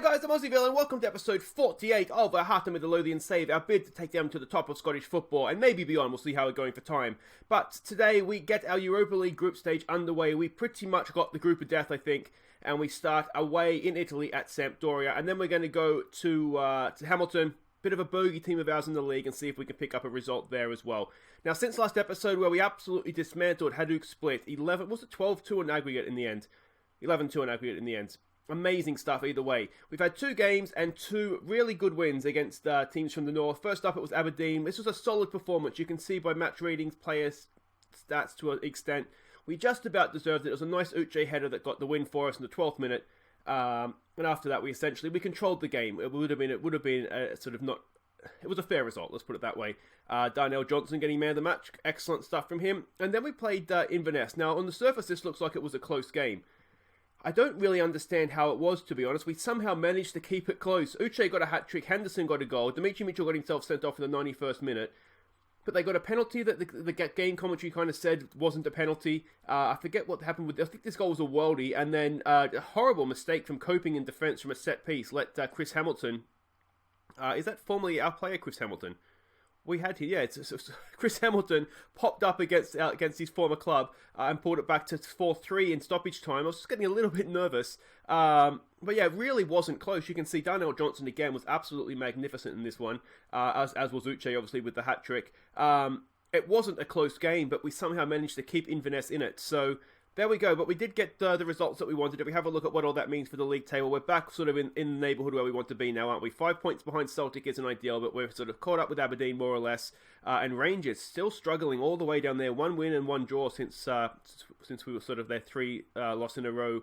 guys, I'm Aussie and welcome to episode 48 of our Hearts of Midlothian save, our bid to take them to the top of Scottish football and maybe beyond. We'll see how we're going for time. But today we get our Europa League group stage underway. We pretty much got the group of death, I think, and we start away in Italy at Sampdoria, and then we're going to go to Hamilton. Bit of a bogey team of ours in the league, and see if we can pick up a result there as well. Now, since last episode where we absolutely dismantled Hajduk Split, 12-2 on aggregate in the end. 11-2 on aggregate in the end. Amazing stuff either way. We've had 2 games and 2 really good wins against teams from the north. First up, it was Aberdeen. This was a solid performance. You can see by match ratings, players' stats to an extent. We just about deserved it. It was a nice Uche header that got the win for us in the 12th minute. And after that, we controlled the game. It would have been a sort of not. It was a fair result. Let's put it that way. Darnell Johnson getting man of the match. Excellent stuff from him. And then we played Inverness. Now, on the surface, this looks like it was a close game. I don't really understand how it was, to be honest. We somehow managed to keep it close. Uche got a hat-trick, Henderson got a goal, Dimitri Mitchell got himself sent off in the 91st minute. But they got a penalty that the game commentary kind of said wasn't a penalty. I forget what happened with... I think this goal was a worldie, and then a horrible mistake from Coping in defence from a set piece let Chris Hamilton... is that formerly our player, Chris Hamilton? We had here, yeah. It's Chris Hamilton popped up against his former club and pulled it back to 4-3 in stoppage time. I was just getting a little bit nervous. But yeah, it really wasn't close. You can see Darnell Johnson again was absolutely magnificent in this one, as was Uche, obviously, with the hat-trick. It wasn't a close game, but we somehow managed to keep Inverness in it. So there we go. But we did get the results that we wanted. If we have a look at what all that means for the league table, we're back sort of in the neighbourhood where we want to be now, aren't we? 5 points behind Celtic isn't ideal, but we're sort of caught up with Aberdeen more or less. And Rangers still struggling all the way down there. 1 win and 1 draw since we were sort of their 3 loss in a row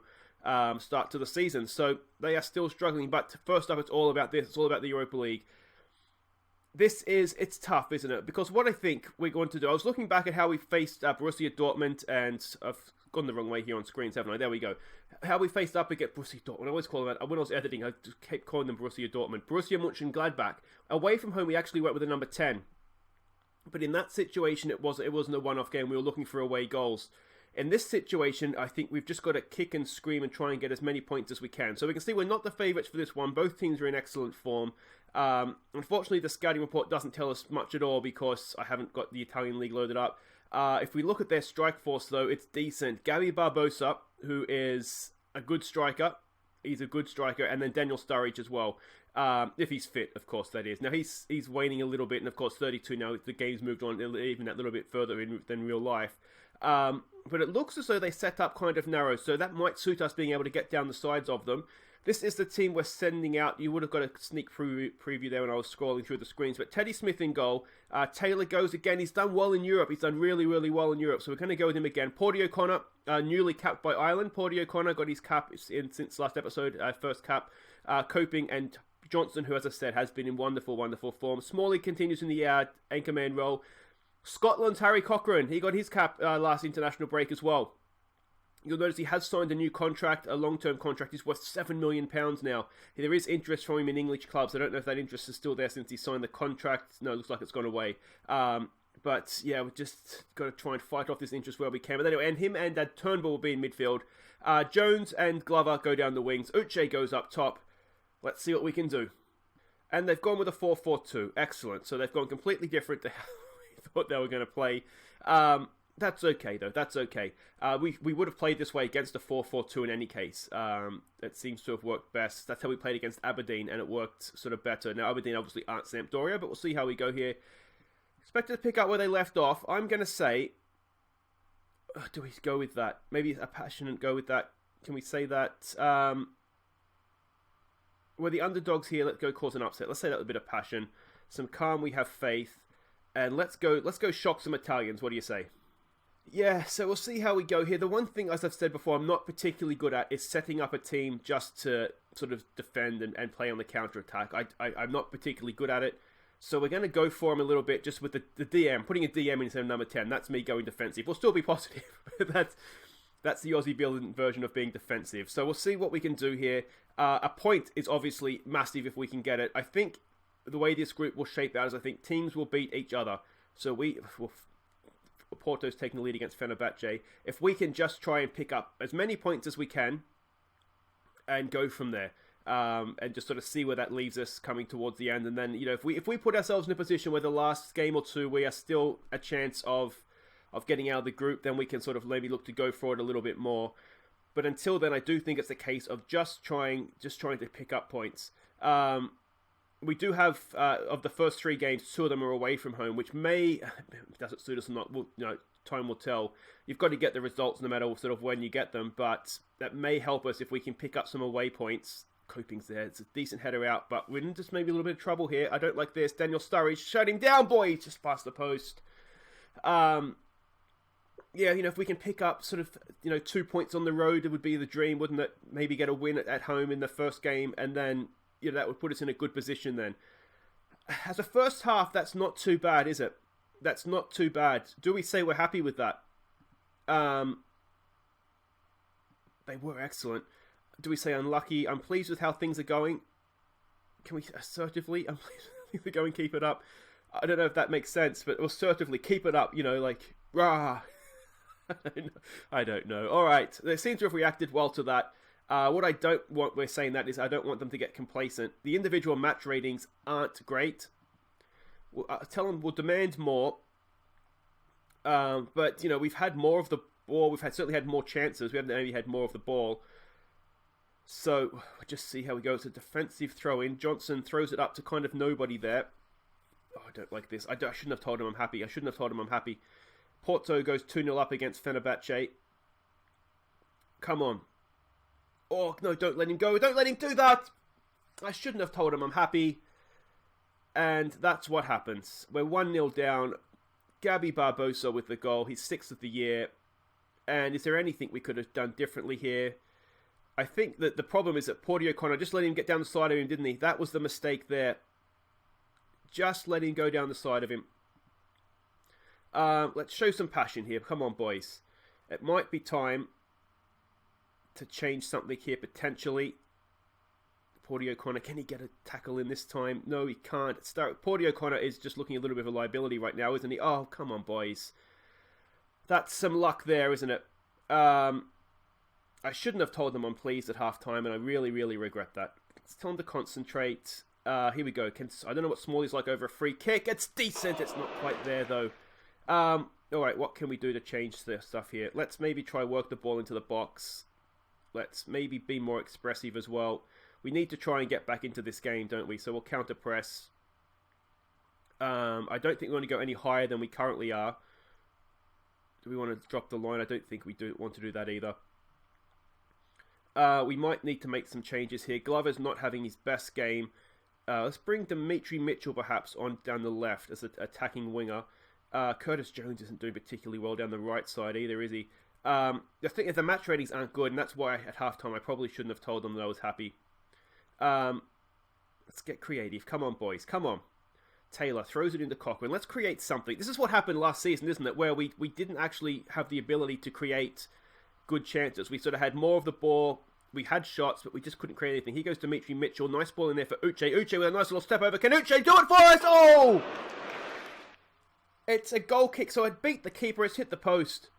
start to the season. So they are still struggling. But first up, it's all about this. It's all about the Europa League. It's tough, isn't it? Because what I think we're going to do, I was looking back at how we faced Borussia Dortmund, and I've gone the wrong way here on screens, haven't I? There we go. How we faced up against Borussia Dortmund. I always call them, when I was editing, I just kept calling them Borussia Dortmund. Borussia Mönchengladbach. Away from home, we actually went with a number 10. But in that situation, it wasn't a one-off game. We were looking for away goals. In this situation, I think we've just got to kick and scream and try and get as many points as we can. So we can see we're not the favourites for this one. Both teams are in excellent form. Unfortunately, the scouting report doesn't tell us much at all because I haven't got the Italian league loaded up. If we look at their strike force, though, it's decent. Gary Barbosa, who is a good striker. He's a good striker. And then Daniel Sturridge as well. If he's fit, of course, that is. Now, he's waning a little bit. And, of course, 32 now. The game's moved on even that little bit further than real life. But it looks as though they set up kind of narrow. So that might suit us being able to get down the sides of them. This is the team we're sending out. You would have got a sneak preview there when I was scrolling through the screens. But Teddy Smith in goal. Taylor goes again. He's done well in Europe. He's done really, really well in Europe. So we're going to go with him again. Porty O'Connor, newly capped by Ireland. Porty O'Connor got his cap since last episode. First cap. Coping and Johnson, who, as I said, has been in wonderful, wonderful form. Smalley continues in the anchorman role. Scotland's Harry Cochrane. He got his cap last international break as well. You'll notice he has signed a new contract, a long-term contract. He's worth £7 million now. There is interest from him in English clubs. I don't know if that interest is still there since he signed the contract. No, it looks like it's gone away. But yeah, we've just got to try and fight off this interest where we can. But anyway, and him and Turnbull will be in midfield. Jones and Glover go down the wings. Uche goes up top. Let's see what we can do. And they've gone with a 4-4-2. Excellent. So they've gone completely different to how we thought they were going to play. That's okay, though. That's okay. We would have played this way against a 4-4-2 in any case. It seems to have worked best. That's how we played against Aberdeen, and it worked sort of better. Now, Aberdeen obviously aren't Sampdoria, but we'll see how we go here. Expected to pick up where they left off. I'm going to say... do we go with that? Maybe a passionate go with that. Can we say that? We're the underdogs here. Let's go cause an upset. Let's say that with a bit of passion. Some calm, we have faith. And let's go shock some Italians. What do you say? Yeah, so we'll see how we go here. The one thing, as I've said before, I'm not particularly good at is setting up a team just to sort of defend and play on the counter-attack. I'm not particularly good at it. So we're going to go for him a little bit just with the DM. Putting a DM instead of number 10. That's me going defensive. We'll still be positive. That's the Aussie building version of being defensive. So we'll see what we can do here. A point is obviously massive if we can get it. I think the way this group will shape out is I think teams will beat each other. So Porto's taking the lead against Fenerbahce. If we can just try and pick up as many points as we can and go from there. and just sort of see where that leaves us coming towards the end. And then, if we put ourselves in a position where the last game or two we are still a chance of getting out of the group, then we can sort of maybe look to go for it a little bit more. But until then, I do think it's a case of just trying to pick up points. We do have, of the first 3 games, 2 of them are away from home, which does it suit us or not, time will tell. You've got to get the results no matter sort of when you get them, but that may help us if we can pick up some away points. Coping's there, it's a decent header out, but we're in just maybe a little bit of trouble here. I don't like this. Daniel Sturridge, shut him down, boy! Just past the post. If we can pick up sort of, 2 points on the road, it would be the dream, wouldn't it? Maybe get a win at home in the first game, and then, that would put us in a good position then. As a first half, that's not too bad, is it? That's not too bad. Do we say we're happy with that? They were excellent. Do we say unlucky? I'm pleased with how things are going. Can we assertively? I'm pleased with how things are going, keep it up. I don't know if that makes sense, but assertively, keep it up, rah. I don't know. All right, they seem to have reacted well to that. What I don't want, we're saying that, is I don't want them to get complacent. The individual match ratings aren't great. Tell them we'll demand more. But, we've had more of the ball. We've certainly had more chances. We haven't maybe had more of the ball. So, we'll just see how we go. It's a defensive throw-in. Johnson throws it up to kind of nobody there. Oh, I don't like this. I shouldn't have told him I'm happy. Porto goes 2-0 up against Fenerbahce. Come on. Oh, no, don't let him go. Don't let him do that. I shouldn't have told him I'm happy. And that's what happens. We're 1-0 down. Gabby Barbosa with the goal. He's 6th of the year. And is there anything we could have done differently here? I think that the problem is that Porty O'Connor just let him get down the side of him, didn't he? That was the mistake there. Just let him go down the side of him. Let's show some passion here. Come on, boys. It might be time to change something here, potentially. Porty O'Connor, can he get a tackle in this time? No, he can't. Porty O'Connor is just looking a little bit of a liability right now, isn't he? Oh, come on, boys. That's some luck there, isn't it? I shouldn't have told them I'm pleased at halftime, and I really, really regret that. Let's tell them to concentrate. Here we go. I don't know what Smalley's like over a free kick. It's decent. It's not quite there, though. Alright, what can we do to change the stuff here? Let's maybe try work the ball into the box. Let's maybe be more expressive as well. We need to try and get back into this game, don't we? So we'll counter press. I don't think we want to go any higher than we currently are. Do we want to drop the line? I don't think we do want to do that either. We might need to make some changes here. Glover's not having his best game. Let's bring Dimitri Mitchell perhaps on down the left as an attacking winger. Curtis Jones isn't doing particularly well down the right side either, is he? The thing is, the match ratings aren't good, and that's why at halftime I probably shouldn't have told them that I was happy. Let's get creative. Come on, boys. Come on. Taylor throws it into Cochrane. Let's create something. This is what happened last season, isn't it? Where we didn't actually have the ability to create good chances. We sort of had more of the ball. We had shots, but we just couldn't create anything. Here goes Dimitri Mitchell. Nice ball in there for Uche. Uche with a nice little step over. Can Uche do it for us? Oh! It's a goal kick, so it beat the keeper. It's hit the post.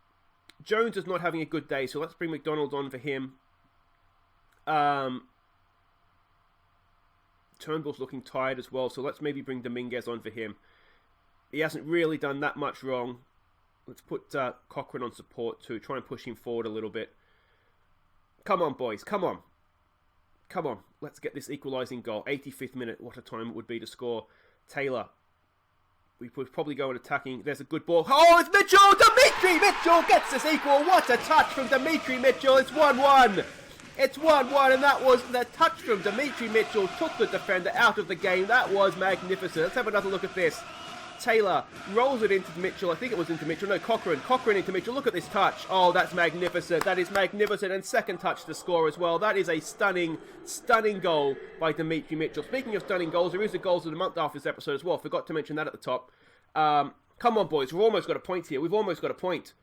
Jones is not having a good day, so let's bring McDonald on for him. Turnbull's looking tired as well, so let's maybe bring Dominguez on for him. He hasn't really done that much wrong. Let's put Cochrane on support too. Try and push him forward a little bit. Come on, boys. Come on. Come on. Let's get this equalising goal. 85th minute. What a time it would be to score. Taylor. We would probably go on attacking. There's a good ball. Oh, it's Mitchell! Dimitri Mitchell gets this equal. What a touch from Dimitri Mitchell. It's 1-1. It's 1-1, and that was the touch from Dimitri Mitchell. Took the defender out of the game. That was magnificent. Let's have another look at this. Taylor rolls it into Mitchell. I think it was into Mitchell. No, Cochrane into Mitchell. Look at this touch. Oh, that's magnificent. That is magnificent. And second touch to score as well. That is a stunning, stunning goal by Dimitri Mitchell. Speaking of stunning goals, there is a goals of the month after this episode as well. Forgot to mention that at the top. Come on, boys. We've almost got a point here. We've almost got a point.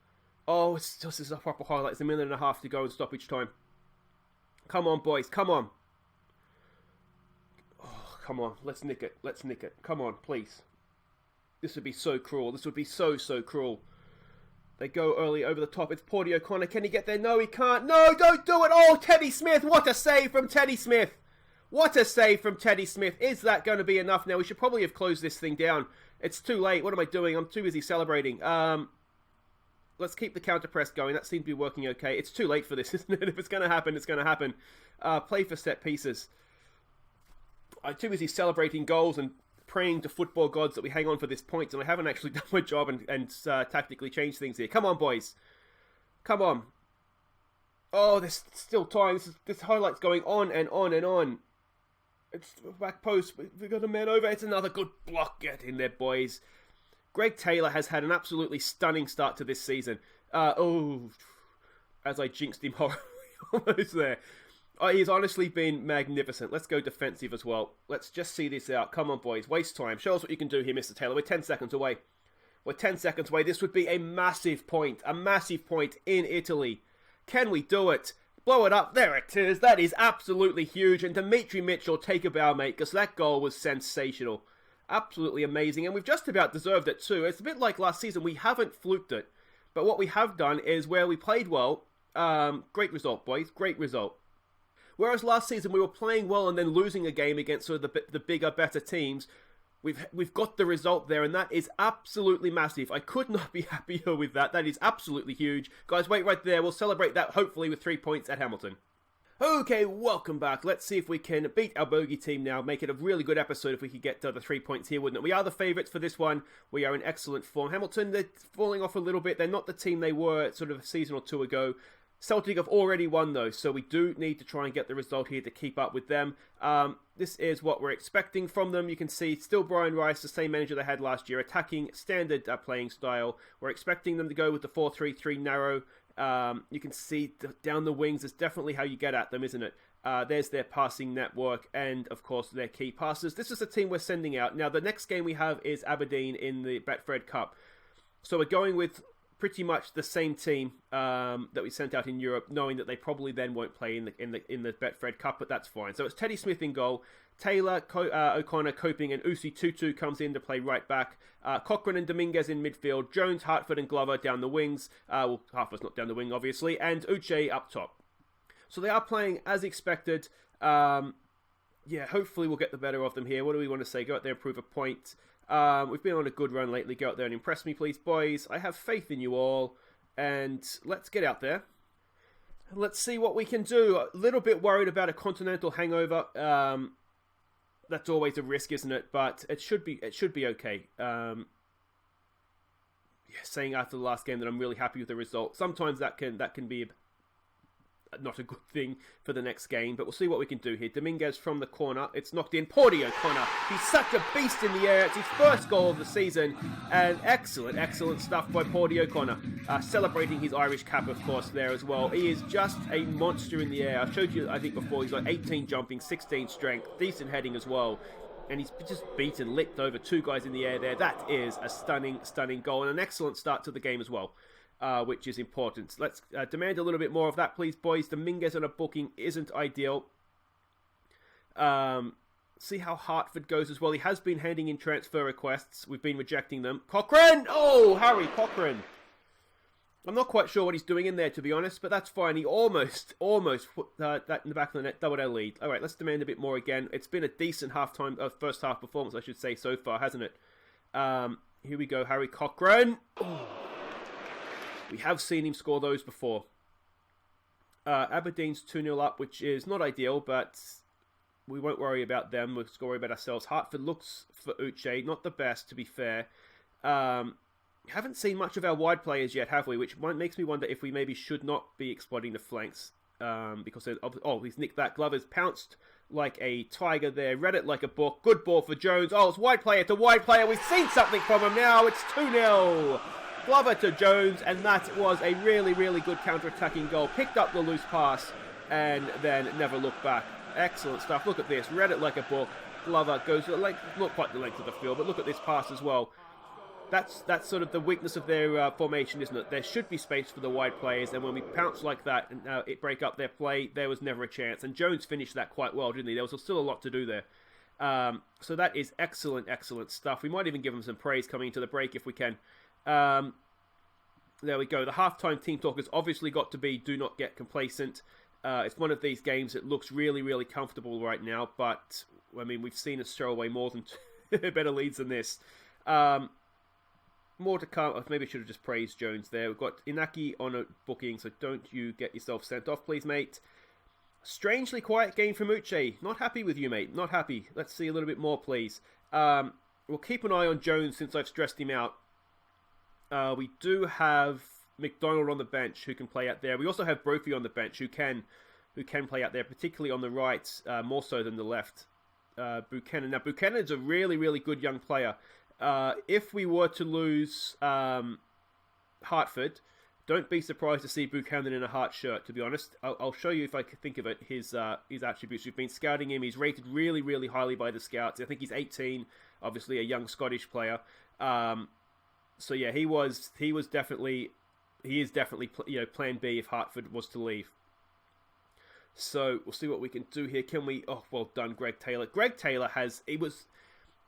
Oh, it's just a proper highlight. It's a minute and a half to go and stoppage time. Come on, boys. Come on. Oh, come on. Let's nick it. Let's nick it. Come on, please. This would be so cruel. This would be so, so cruel. They go early over the top. It's Porty O'Connor. Can he get there? No, he can't. No, don't do it. Oh, Teddy Smith. What a save from Teddy Smith. What a save from Teddy Smith. Is that going to be enough now? We should probably have closed this thing down. It's too late. What am I doing? I'm too busy celebrating. Let's keep the counter press going. That seems to be working okay. It's too late for this, isn't it? If it's going to happen, it's going to happen. Play for set pieces. I'm too busy celebrating goals and praying to football gods that we hang on for this point, and I haven't actually done my job and tactically changed things here. Come on, boys. Come on. Oh, there's still time. This highlight's going on and on and on. It's back post. We've got a man over. It's another good block. Get in there, boys. Greg Taylor has had an absolutely stunning start to this season. As I jinxed him almost there. He's honestly been magnificent. Let's go defensive as well. Let's just see this out. Come on, boys. Waste time. Show us what you can do here, Mr. Taylor. We're 10 seconds away. We're 10 seconds away. This would be a massive point. A massive point in Italy. Can we do it? Blow it up. There it is. That is absolutely huge. And Dimitri Mitchell, take a bow, mate, because that goal was sensational. Absolutely amazing. And we've just about deserved it too. It's a bit like last season. We haven't fluked it. But what we have done is where we played well. Great result, boys. Great result. Whereas last season we were playing well and then losing a game against sort of the bigger, better teams. We've got the result there, and that is absolutely massive. I could not be happier with that. That is absolutely huge. Guys, wait right there. We'll celebrate that, hopefully, with 3 points at Hamilton. Okay, welcome back. Let's see if we can beat our bogey team now. Make it a really good episode if we could get the 3 points here, wouldn't it? We are the favourites for this one. We are in excellent form. Hamilton, they're falling off a little bit. They're not the team they were sort of a season or two ago. Celtic have already won though, so we do need to try and get the result here to keep up with them. This is what we're expecting from them. You can see still Brian Rice, the same manager they had last year, attacking standard playing style. We're expecting them to go with the 4-3-3 narrow. You can see down the wings is definitely how you get at them, isn't it? There's their passing network and, of course, their key passes. This is the team we're sending out. Now, the next game we have is Aberdeen in the Betfred Cup. So we're going with pretty much the same team that we sent out in Europe, knowing that they probably then won't play in the Betfred Cup, but that's fine. So it's Teddy Smith in goal, Taylor, O'Connor, Coping, and Usi Tutu comes in to play right back. Cochrane and Dominguez in midfield, Jones, Hartford, and Glover down the wings. Well, Hartford's not down the wing, obviously, and Uche up top. So they are playing as expected. Yeah, hopefully we'll get the better of them here. What do we want to say? Go out there and prove a point. We've been on a good run lately. Go out there and impress me, please, boys. I have faith in you all. And let's get out there. Let's see what we can do. A little bit worried about a continental hangover. That's always a risk, isn't it? But it should be okay. Saying after the last game that I'm really happy with the result. Sometimes that can be not a good thing for the next game, but we'll see what we can do here. Dominguez from the corner. It's knocked in. Porty O'Connor. He's such a beast in the air. It's his first goal of the season. And excellent stuff by Porty O'Connor. Celebrating his Irish cap, of course, there as well. He is just a monster in the air. I showed you, I think, before. He's got 18 jumping, 16 strength, decent heading as well. And he's just licked over two guys in the air there. That is a stunning goal and an excellent start to the game as well. Which is important. Let's demand a little bit more of that, please, boys. Dominguez on a booking isn't ideal. See how Hartford goes as well. He has been handing in transfer requests. We've been rejecting them. Cochrane! Oh, Harry Cochrane. I'm not quite sure what he's doing in there, to be honest, but that's fine. He almost put that in the back of the net, doubled our lead. All right, let's demand a bit more again. It's been a decent first half performance, I should say, so far, hasn't it? Here we go, Harry Cochrane. Oh. We have seen him score those before. Aberdeen's 2-0 up, which is not ideal, but we won't worry about them. We'll worry about ourselves. Hartford looks for Uche. Not the best, to be fair. Haven't seen much of our wide players yet, have we? Which makes me wonder if we maybe should not be exploiting the flanks. Because, he's nicked that. Glover's pounced like a tiger there. Read it like a book. Good ball for Jones. Oh, it's wide player to wide player. We've seen something from him now. It's 2-0. Glover to Jones, and that was a really good counter-attacking goal. Picked up the loose pass, and then never looked back. Excellent stuff. Look at this. Read it like a book. Glover goes to the length, not quite the length of the field, but look at this pass as well. That's sort of the weakness of their formation, isn't it? There should be space for the wide players, and when we pounce like that and it break up their play, there was never a chance. And Jones finished that quite well, didn't he? There was still a lot to do there. So that is excellent stuff. We might even give them some praise coming into the break if we can. There we go. The halftime team talk has obviously got to be do not get complacent. It's one of these games that looks really, really comfortable right now, but, I mean, we've seen us throw away more than better leads than this. More to come. Maybe I should have just praised Jones there. We've got Inaki on a booking, so don't you get yourself sent off, please, mate. Strangely quiet game from Uche. Not happy with you, mate. Not happy. Let's see a little bit more, please. We'll keep an eye on Jones since I've stressed him out. We do have McDonald on the bench who can play out there. We also have Brophy on the bench who can play out there, particularly on the right, more so than the left. Buchanan. Now, Buchanan's a really, really good young player. If we were to lose Hartford, don't be surprised to see Buchanan in a Heart shirt, to be honest. I'll show you, if I can think of it, his attributes. We've been scouting him. He's rated really, really highly by the scouts. I think he's 18, obviously a young Scottish player. So yeah, he is definitely plan B if Hartford was to leave. So we'll see what we can do here. Can we? Oh, well done, Greg Taylor. Greg Taylor he was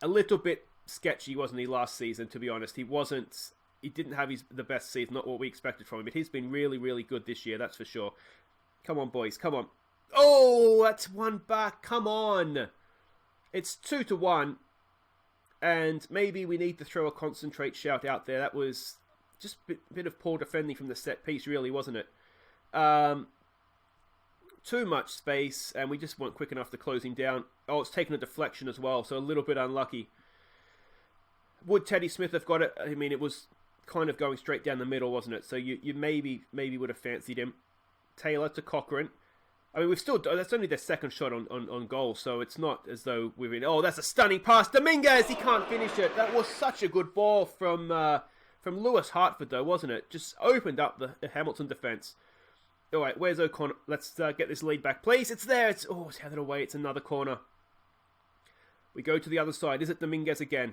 a little bit sketchy, wasn't he, last season, to be honest. He didn't have the best season, not what we expected from him, but he's been really, really good this year, that's for sure. Come on, boys, come on. Oh, that's one back, come on. It's 2-1. And maybe we need to throw a concentrate shout out there. That was just a bit of poor defending from the set piece, really, wasn't it? Too much space, and we just weren't quick enough to close him down. Oh, it's taken a deflection as well, so a little bit unlucky. Would Teddy Smith have got it? I mean, it was kind of going straight down the middle, wasn't it? So you maybe would have fancied him. Taylor to Cochrane. I mean, that's only their second shot on goal, so it's not as though we're in. Oh, that's a stunning pass. Dominguez, he can't finish it. That was such a good ball from Lewis Hartford, though, wasn't it? Just opened up the Hamilton defence. All right, where's O'Connor? Let's get this lead back, please. It's there. It's headed away. It's another corner. We go to the other side. Is it Dominguez again?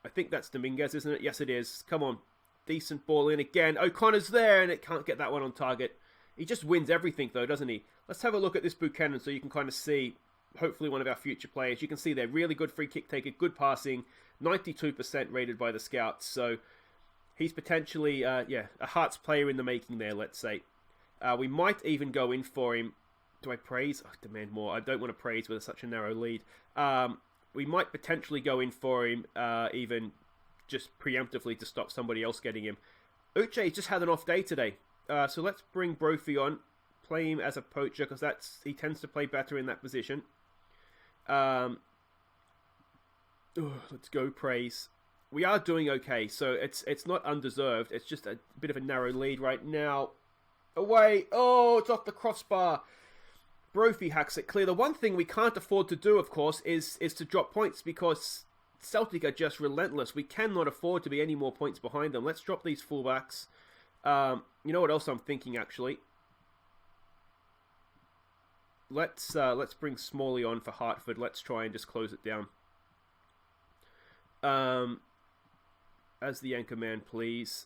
I think that's Dominguez, isn't it? Yes, it is. Come on. Decent ball in again. O'Connor's there, and it can't get that one on target. He just wins everything, though, doesn't he? Let's have a look at this Buchanan so you can kind of see, hopefully, one of our future players. You can see there, really good free kick taker, good passing, 92% rated by the scouts. So he's potentially, a Hearts player in the making there, let's say. We might even go in for him. Do I praise? I demand more. I don't want to praise with such a narrow lead. We might potentially go in for him, even just preemptively to stop somebody else getting him. Uche just had an off day today. So let's bring Brophy on. Play him as a poacher, because he tends to play better in that position. Let's go, praise. We are doing okay, so it's not undeserved. It's just a bit of a narrow lead right now. Away. Oh, it's off the crossbar. Brophy hacks it clear. The one thing we can't afford to do, of course, is to drop points, because Celtic are just relentless. We cannot afford to be any more points behind them. Let's drop these fullbacks. You know what else I'm thinking, actually? Let's bring Smalley on for Hartford. Let's try and just close it down. As the anchor man, please.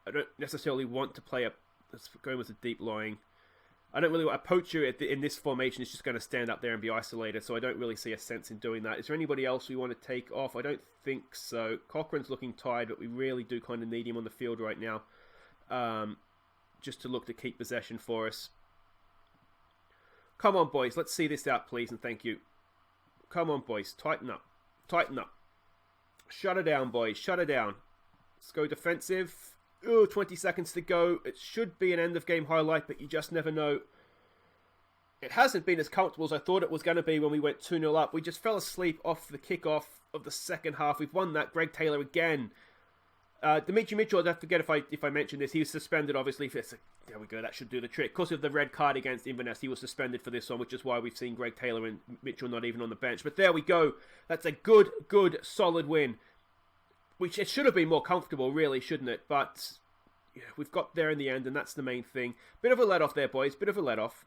I don't necessarily want to play let's go with a deep lying. I don't really want a poacher in this formation is just going to stand up there and be isolated, so I don't really see a sense in doing that. Is there anybody else we want to take off? I don't think so. Cochrane's looking tired, but we really do kind of need him on the field right now, just to look to keep possession for us. Come on, boys. Let's see this out, please, and thank you. Come on, boys. Tighten up. Tighten up. Shut her down, boys. Shut her down. Let's go defensive. 20 seconds to go. It should be an end-of-game highlight, but you just never know. It hasn't been as comfortable as I thought it was going to be when we went 2-0 up. We just fell asleep off the kickoff of the second half. We've won that. Greg Taylor again. Dimitri Mitchell, I forget if I mentioned this, he was suspended, obviously. There we go, that should do the trick. Because of the red card against Inverness, he was suspended for this one, which is why we've seen Greg Taylor and Mitchell not even on the bench. But there we go. That's a good, solid win. Which it should have been more comfortable, really, shouldn't it? But yeah, we've got there in the end, and that's the main thing. Bit of a let-off there, boys. Bit of a let-off.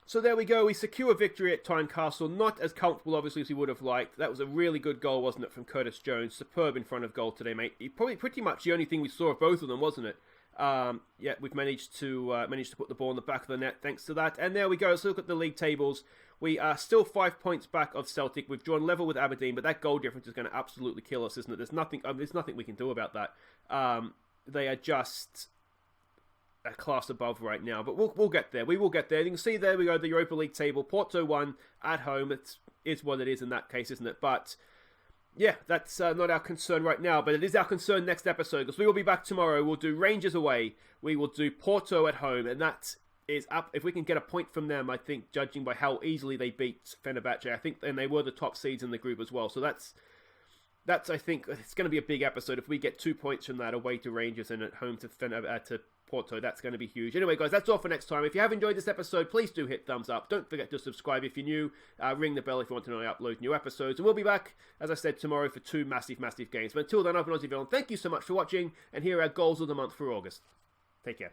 So there we go. We secure victory at Tynecastle. Not as comfortable, obviously, as we would have liked. That was a really good goal, wasn't it, from Curtis Jones? Superb in front of goal today, mate. Probably pretty much the only thing we saw of both of them, wasn't it? Yeah, we've managed to put the ball in the back of the net thanks to that. And there we go. Let's look at the league tables. We are still 5 points back of Celtic. We've drawn level with Aberdeen, but that goal difference is going to absolutely kill us, isn't it? There's nothing we can do about that. They are just class above right now. But we'll get there. We will get there. You can see there we go, the Europa League table. Porto won at home. It is what it is in that case, isn't it? But yeah, that's not our concern right now. But it is our concern next episode, because we will be back tomorrow. We'll do Rangers away. We will do Porto at home. And that is up. If we can get a point from them, I think, judging by how easily they beat Fenerbahce, I think, and they were the top seeds in the group as well. So that's I think, it's going to be a big episode. If we get 2 points from that away to Rangers and at home to Porto, that's going to be huge. Anyway, guys, that's all for next time. If you have enjoyed this episode, please do hit thumbs up. Don't forget to subscribe if you're new. Ring the bell if you want to know when I upload new episodes. And we'll be back, as I said, tomorrow for 2 massive, massive games. But until then, I've been Aussie, thank you so much for watching. And here are our goals of the month for August. Take care.